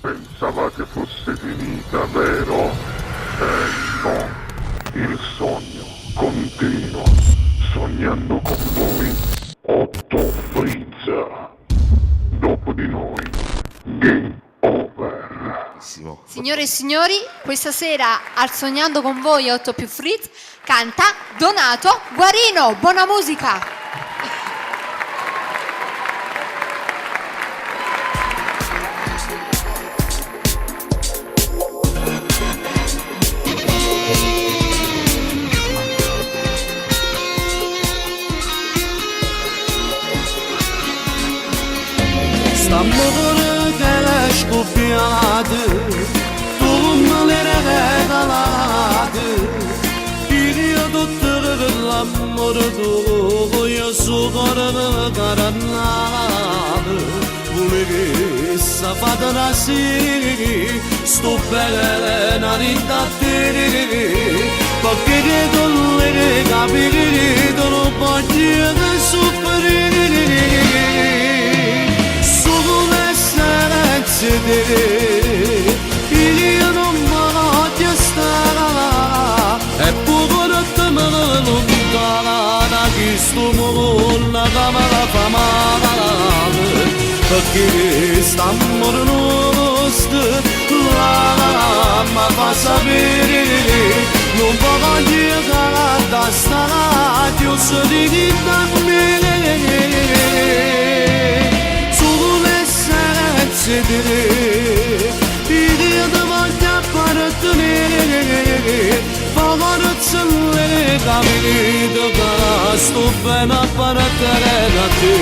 Pensavate fosse finita, vero? No, il sogno continua, sognando con voi, Otto Frizza. Dopo di noi, game over. Bellissimo. Signore e signori, questa sera al Sognando con voi 8 più Fritz canta Donato Guarino. Buona musica! İstanbul'u gele şkupiyadı Doğumları daladı Gidiyor tutturur lamurdu Yosu karını karanladı Buliri safadrasi Stupere narintatiri Bakire dolleri kabiri Donu partiye superiri Biliyorum bana göster Hep bu bıraktımın umdana Gistumun nagamara famalı Fakir İstanbul'un ustu Lama pasabiri Numbana yıkara dastana Diyorsun idinden biri Biliyorum yaparsın Favoritsin le camini de gasto ben apparatterati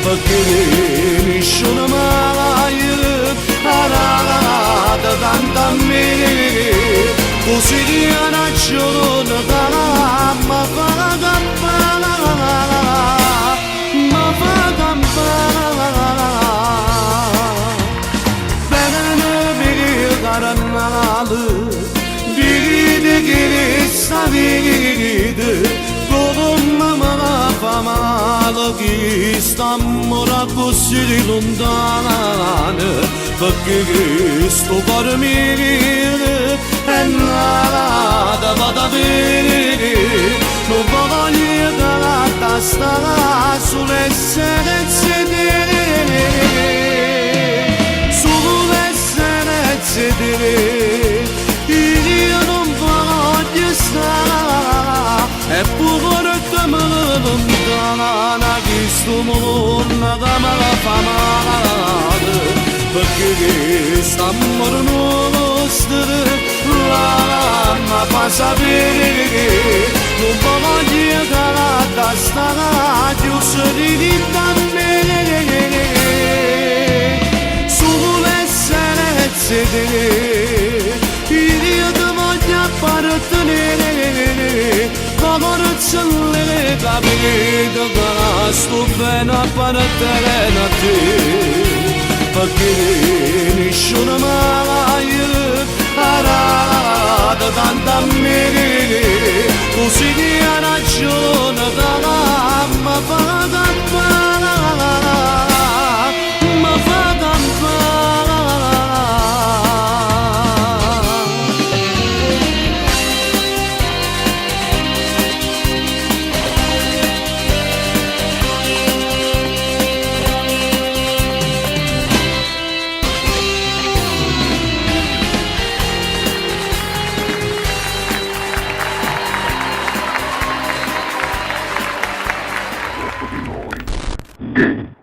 Fakirin şunuma ayırıp arada dandamiri Bu siriyan açılın ma fagam karanlığı Biri de geri saviydi Kolumma famalı İstanbul'a kusilundan Fakir stoparmiri Enlada vada biri Nubavalye galatastana Sulessene sedere Biliyorum bana göster Hep bu bıraktımın dalana Gistumun adamala famalı Fakir İstanbul'un usturu Lama pasabiri Numbama yıkara dastana Diyorsun idinden beri Biliyordum o yaparsın Favoritsin le camini de gasto ben apparatterati Fakirin şunuma ayırıp arada dandamiri Bu siniyan açılın ma fagam Dopo di noi, game